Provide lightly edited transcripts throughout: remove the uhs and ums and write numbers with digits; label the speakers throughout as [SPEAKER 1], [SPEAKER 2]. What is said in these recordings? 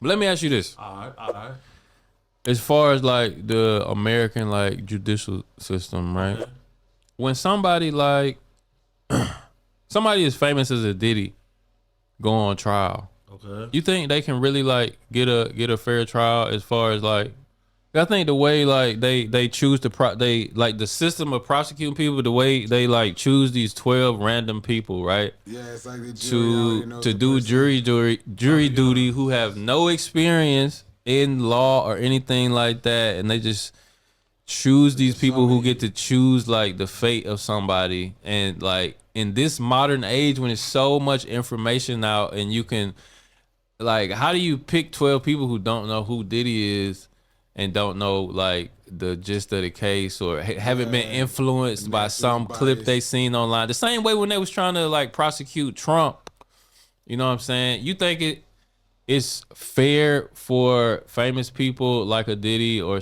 [SPEAKER 1] But let me ask you this.
[SPEAKER 2] All right.
[SPEAKER 1] As far as like the American like judicial system, right?
[SPEAKER 2] Okay.
[SPEAKER 1] When somebody like somebody as famous as a Diddy go on trial,
[SPEAKER 2] Okay.
[SPEAKER 1] you think they can really like get a fair trial as far as like I think the way like they choose to they like the system of prosecuting people, the way they like choose these 12 random people, right?
[SPEAKER 3] Yeah, it's like the jury
[SPEAKER 1] To do jury duty who have no experience in law or anything like that, and they just choose these people who get to choose like the fate of somebody. And like in this modern age when there's so much information out and you can like, how do you pick 12 people who don't know who Diddy is and don't know like the gist of the case or haven't been influenced by some clip they seen online? The same way when they was trying to like prosecute Trump, you know what I'm saying? You think it's fair for famous people like a Diddy or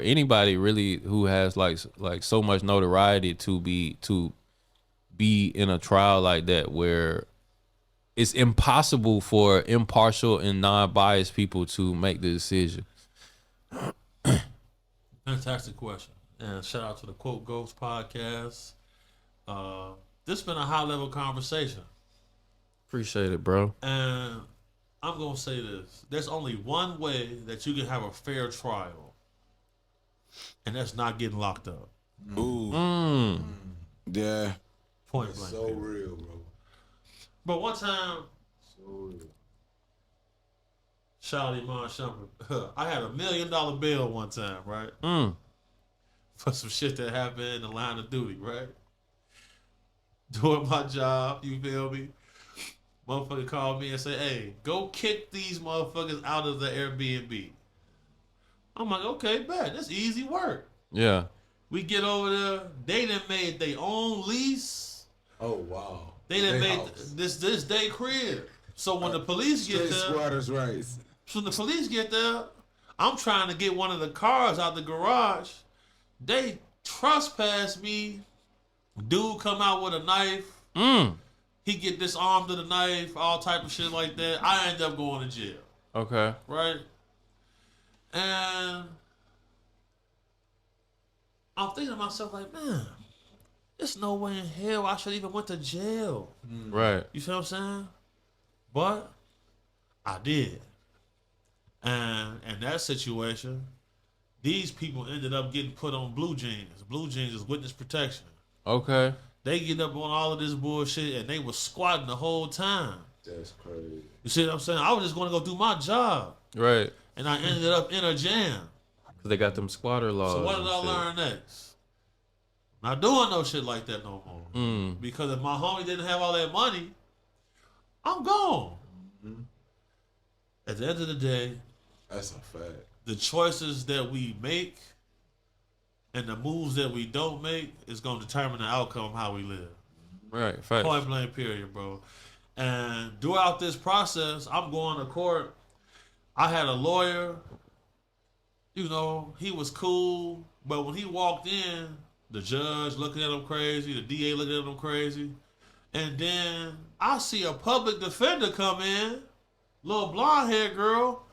[SPEAKER 1] anybody really who has like so much notoriety to be in a trial like that where it's impossible for impartial and non-biased people to make the decision?
[SPEAKER 2] Fantastic question. And shout out to the Quote Ghost podcast. This has been a high level conversation.
[SPEAKER 1] Appreciate it, bro.
[SPEAKER 2] And I'm going to say this. There's only one way that you can have a fair trial. And that's not getting locked up.
[SPEAKER 3] Ooh. Yeah.
[SPEAKER 2] Point blank.
[SPEAKER 3] So real, bro.
[SPEAKER 2] But one time,
[SPEAKER 3] So real.
[SPEAKER 2] shout out Iman Shumpert. I had $1 million bill one time, right? For some shit that happened in the line of duty, right? Doing my job, you feel me? Motherfucker called me and said, hey, go kick these motherfuckers out of the Airbnb. I'm like, okay, bet. That's easy work.
[SPEAKER 1] Yeah.
[SPEAKER 2] We get over there. They done made their own lease.
[SPEAKER 3] Oh, wow.
[SPEAKER 2] They done made this day crib. So when the police get there,
[SPEAKER 3] squatters' rights.
[SPEAKER 2] So when the police get there, I'm trying to get one of the cars out the garage. They trespass me. Dude come out with a knife. He get disarmed of the knife, all type of shit like that. I end up going to jail.
[SPEAKER 1] Okay.
[SPEAKER 2] Right? And I'm thinking to myself like, man, there's no way in hell I should even went to jail.
[SPEAKER 1] Right.
[SPEAKER 2] You feel what I'm saying? But I did. And in that situation, these people ended up getting put on blue jeans. Blue jeans is witness protection.
[SPEAKER 1] Okay.
[SPEAKER 2] They get up on all of this bullshit and they was squatting the whole time.
[SPEAKER 3] That's crazy.
[SPEAKER 2] You see what I'm saying? I was just going to go do my job.
[SPEAKER 1] Right.
[SPEAKER 2] And I ended up in a jam.
[SPEAKER 1] Cause they got them squatter laws.
[SPEAKER 2] So what did I learn next? Not doing no shit like that no more. Because if my homie didn't have all that money, I'm gone. At the end of the day,
[SPEAKER 3] that's a fact.
[SPEAKER 2] The choices that we make and the moves that we don't make is going to determine the outcome of how we live.
[SPEAKER 1] Right. Fact.
[SPEAKER 2] Point blank, period, bro. And throughout this process, I'm going to court. I had a lawyer. You know, he was cool. But when he walked in, the judge looking at him crazy, the DA looking at him crazy. And then I see a public defender come in, little blonde-haired girl.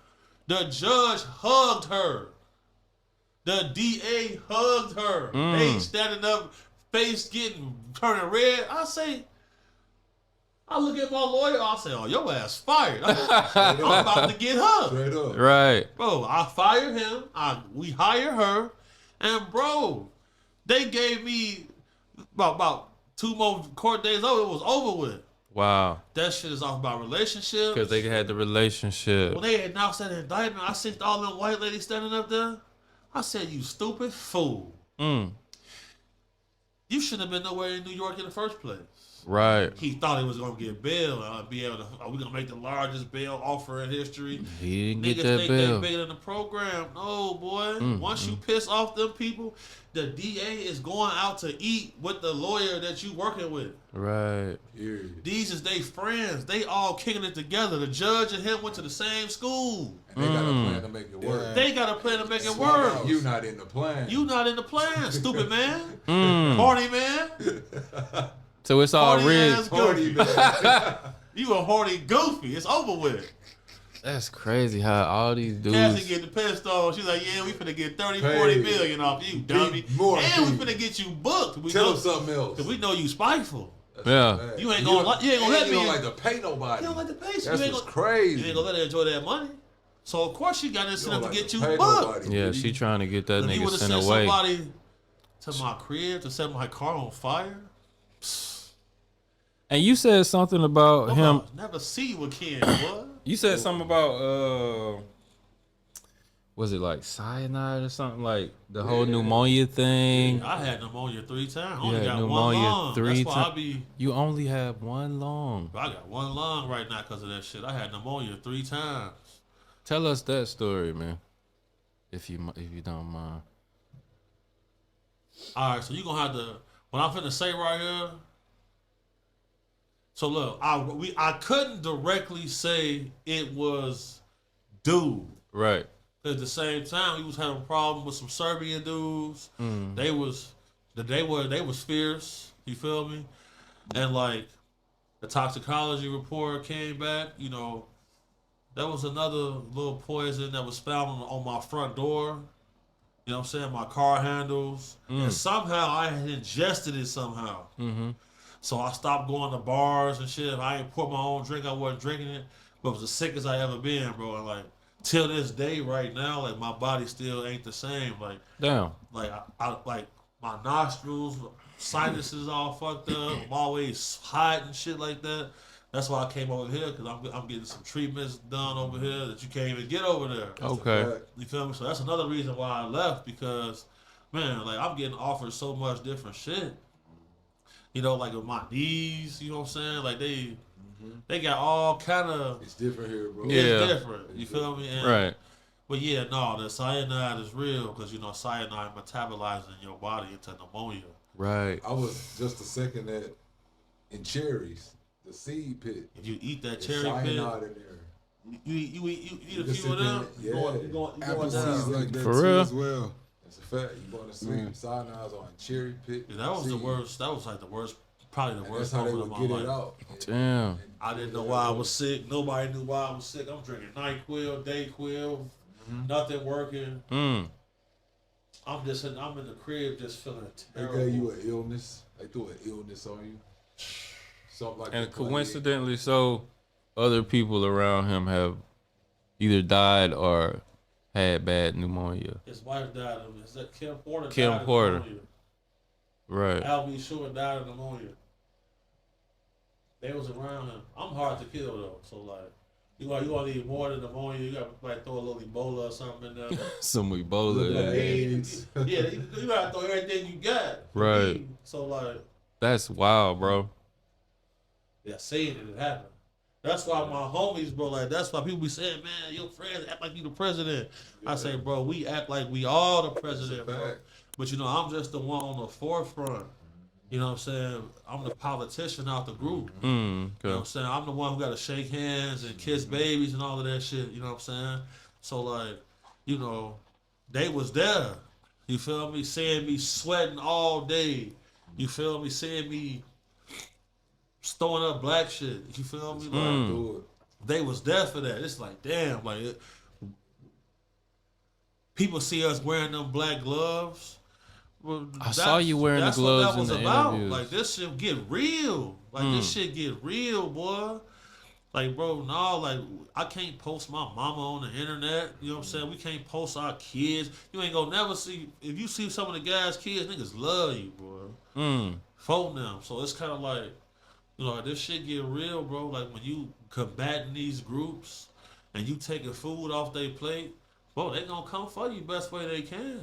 [SPEAKER 2] The judge hugged her. The DA hugged her. They standing up, face turning red. I look at my lawyer, I say, oh, your ass fired. I'm about to get hugged.
[SPEAKER 3] Straight up.
[SPEAKER 1] Right.
[SPEAKER 2] Bro, I fired him. We hired her. And bro, they gave me about 2 more court days over. It was over with.
[SPEAKER 1] Wow.
[SPEAKER 2] That shit is off about relationships.
[SPEAKER 1] Because they had the relationship.
[SPEAKER 2] When they announced that indictment, I seen all them white ladies standing up there. I said, you stupid fool. You shouldn't have been nowhere in New York in the first place.
[SPEAKER 1] Right.
[SPEAKER 2] He thought he was going to get bail. Be able to, are we going to make the largest bail offer in history?
[SPEAKER 1] He didn't
[SPEAKER 2] Niggas
[SPEAKER 1] get that
[SPEAKER 2] think
[SPEAKER 1] bail.
[SPEAKER 2] they bigger than the program. No, boy. Once you piss off them people, the DA is going out to eat with the lawyer that you working with.
[SPEAKER 1] Right.
[SPEAKER 2] These is they friends. They all kicking it together. The judge and him went to the same school.
[SPEAKER 3] And they got a plan to make it work.
[SPEAKER 2] Yeah. They got a plan to make it work.
[SPEAKER 3] You not in the plan.
[SPEAKER 2] You not in the plan, stupid man. Horny man.
[SPEAKER 1] So it's all
[SPEAKER 2] Horny
[SPEAKER 1] rigged.
[SPEAKER 2] ass goofy. You a horny goofy. It's over with.
[SPEAKER 1] That's crazy how all these
[SPEAKER 2] Cassie
[SPEAKER 1] dudes.
[SPEAKER 2] getting pissed off. She's like, yeah, we finna get 30,
[SPEAKER 3] Paid.
[SPEAKER 2] 40 million off you, dummy.
[SPEAKER 3] More
[SPEAKER 2] And we
[SPEAKER 3] paid.
[SPEAKER 2] finna get you booked. We
[SPEAKER 3] Tell
[SPEAKER 2] know,
[SPEAKER 3] him something else.
[SPEAKER 2] Cause we know you spiteful.
[SPEAKER 3] That's
[SPEAKER 1] Yeah.
[SPEAKER 3] bad.
[SPEAKER 2] You ain't gonna let
[SPEAKER 3] You
[SPEAKER 2] me.
[SPEAKER 3] don't like to pay nobody.
[SPEAKER 2] You don't like to pay. So
[SPEAKER 3] That's
[SPEAKER 2] you ain't
[SPEAKER 3] what's
[SPEAKER 2] gonna,
[SPEAKER 3] crazy.
[SPEAKER 2] You ain't gonna let her enjoy that money. So of course she got
[SPEAKER 3] You
[SPEAKER 2] incentive
[SPEAKER 3] don't
[SPEAKER 2] to
[SPEAKER 3] like
[SPEAKER 2] get you
[SPEAKER 3] pay
[SPEAKER 2] booked.
[SPEAKER 3] nobody,
[SPEAKER 1] Yeah,
[SPEAKER 3] baby.
[SPEAKER 1] she trying to get that
[SPEAKER 2] If you
[SPEAKER 1] nigga
[SPEAKER 2] would have
[SPEAKER 1] sent
[SPEAKER 2] sent
[SPEAKER 1] away.
[SPEAKER 2] somebody to my crib to set my car on fire,
[SPEAKER 1] And you said something about him.
[SPEAKER 2] I'll never see you again, boy.
[SPEAKER 1] You said something about was it like cyanide or something, like the whole pneumonia thing?
[SPEAKER 2] I had pneumonia 3 times. I
[SPEAKER 1] You
[SPEAKER 2] only
[SPEAKER 1] had
[SPEAKER 2] got
[SPEAKER 1] pneumonia
[SPEAKER 2] one lung.
[SPEAKER 1] 3
[SPEAKER 2] That's why I
[SPEAKER 1] times.
[SPEAKER 2] be.
[SPEAKER 1] You only have one lung.
[SPEAKER 2] I got one lung right now because of that shit. I had pneumonia 3 times.
[SPEAKER 1] Tell us that story, man. If you don't mind.
[SPEAKER 2] All right, so you gonna have to. What I'm finna say right here. So look, I couldn't directly say it was dude.
[SPEAKER 1] Right.
[SPEAKER 2] At the same time, we was having a problem with some Serbian dudes. They was fierce. You feel me? And like the toxicology report came back. You know, there was another little poison that was found on my front door. You know what I'm saying? My car handles. And somehow I had ingested it somehow.
[SPEAKER 1] Mm-hmm.
[SPEAKER 2] So I stopped going to bars and shit. If I ain't poured my own drink, I wasn't drinking it. But it was the sickest I ever been, bro. And like till this day, right now, like my body still ain't the same. Like
[SPEAKER 1] Damn.
[SPEAKER 2] I like my nostrils, sinuses all fucked up. I'm always hot and shit like that. That's why I came over here because I'm getting some treatments done over here that you can't even get over there.
[SPEAKER 1] Okay.
[SPEAKER 2] You feel me? So that's another reason why I left because, man, like I'm getting offered so much different shit. You know, like with my knees, you know what I'm saying? Like they got all kind of.
[SPEAKER 3] It's different here, bro.
[SPEAKER 1] Yeah.
[SPEAKER 2] It's different. You feel me? And,
[SPEAKER 1] Right.
[SPEAKER 2] But yeah, no, the cyanide is real because you know cyanide metabolizes in your body into pneumonia.
[SPEAKER 1] Right.
[SPEAKER 3] I was just a second that in cherries, the seed pit.
[SPEAKER 2] If you eat that
[SPEAKER 3] It's
[SPEAKER 2] cherry
[SPEAKER 3] cyanide
[SPEAKER 2] pit,
[SPEAKER 3] in there.
[SPEAKER 2] you eat a
[SPEAKER 3] can
[SPEAKER 2] few
[SPEAKER 3] sit
[SPEAKER 2] of them.
[SPEAKER 3] there,
[SPEAKER 2] You
[SPEAKER 3] yeah.
[SPEAKER 2] going
[SPEAKER 4] Apple
[SPEAKER 2] down.
[SPEAKER 4] seeds like that
[SPEAKER 1] For
[SPEAKER 4] too
[SPEAKER 1] real?
[SPEAKER 4] as well.
[SPEAKER 3] That's a fact. You going to sleep. Cyanide's on cherry pit.
[SPEAKER 2] Yeah, that was the
[SPEAKER 3] seed.
[SPEAKER 2] worst. That was like the worst, probably the
[SPEAKER 3] And
[SPEAKER 2] worst
[SPEAKER 3] that's how they
[SPEAKER 2] moment
[SPEAKER 3] would
[SPEAKER 2] of my
[SPEAKER 3] get it
[SPEAKER 2] life.
[SPEAKER 3] out.
[SPEAKER 1] Damn.
[SPEAKER 2] I didn't know why I was sick. Nobody knew why I was sick. I'm drinking NyQuil, DayQuil, nothing working.
[SPEAKER 1] Mm.
[SPEAKER 2] I'm in the crib just feeling
[SPEAKER 3] They
[SPEAKER 2] terrible.
[SPEAKER 3] gave you an illness. They threw an illness on you. Something like
[SPEAKER 1] And
[SPEAKER 3] that.
[SPEAKER 1] coincidentally, so other people around him have either died or had bad pneumonia.
[SPEAKER 2] His wife died of it. Is that Kim Porter?
[SPEAKER 1] Kim
[SPEAKER 2] died of
[SPEAKER 1] Porter.
[SPEAKER 2] pneumonia.
[SPEAKER 1] Right.
[SPEAKER 2] Albie Short died of pneumonia. They was around him. I'm hard to kill though, so like you gonna need more than pneumonia. You gotta like throw a little Ebola or something in there.
[SPEAKER 1] Some Ebola.
[SPEAKER 3] Yeah.
[SPEAKER 2] AIDS. Yeah, you gotta throw everything you got.
[SPEAKER 1] Right.
[SPEAKER 2] So like,
[SPEAKER 1] That's wild, bro.
[SPEAKER 2] yeah, seeing it happen. That's why my homies, bro, like that's why people be saying, man, your friends act like you the president. I say, bro, we act like we all the president, bro.
[SPEAKER 3] fact.
[SPEAKER 2] But you know, I'm just the one on the forefront. You know what I'm saying? I'm the politician out the group.
[SPEAKER 1] Mm.
[SPEAKER 2] You know what I'm
[SPEAKER 1] Okay.
[SPEAKER 2] saying? I'm the one who got to shake hands and kiss babies and all of that shit. You know what I'm saying? So like, you know, they was there. You feel me? Seeing me sweating all day. You feel me? Seeing me throwing up black shit. You feel me? Like,
[SPEAKER 3] Do it.
[SPEAKER 2] they was there for that. It's like, damn, like people see us wearing them black gloves. Well,
[SPEAKER 1] I saw you wearing the
[SPEAKER 2] that's
[SPEAKER 1] gloves
[SPEAKER 2] what that
[SPEAKER 1] in
[SPEAKER 2] was
[SPEAKER 1] the
[SPEAKER 2] about.
[SPEAKER 1] interviews.
[SPEAKER 2] Like this shit get real. Like this shit get real, boy. Like, bro, no, like I can't post my mama on the internet. You know what I'm saying? We can't post our kids. You ain't gonna never see if you see some of the guys' kids, niggas love you, bro.
[SPEAKER 1] Mm.
[SPEAKER 2] Phone them. So it's kinda like, you know, this shit get real, bro. Like when you combating these groups and you taking food off their plate, bro, they gonna come for you best way they can.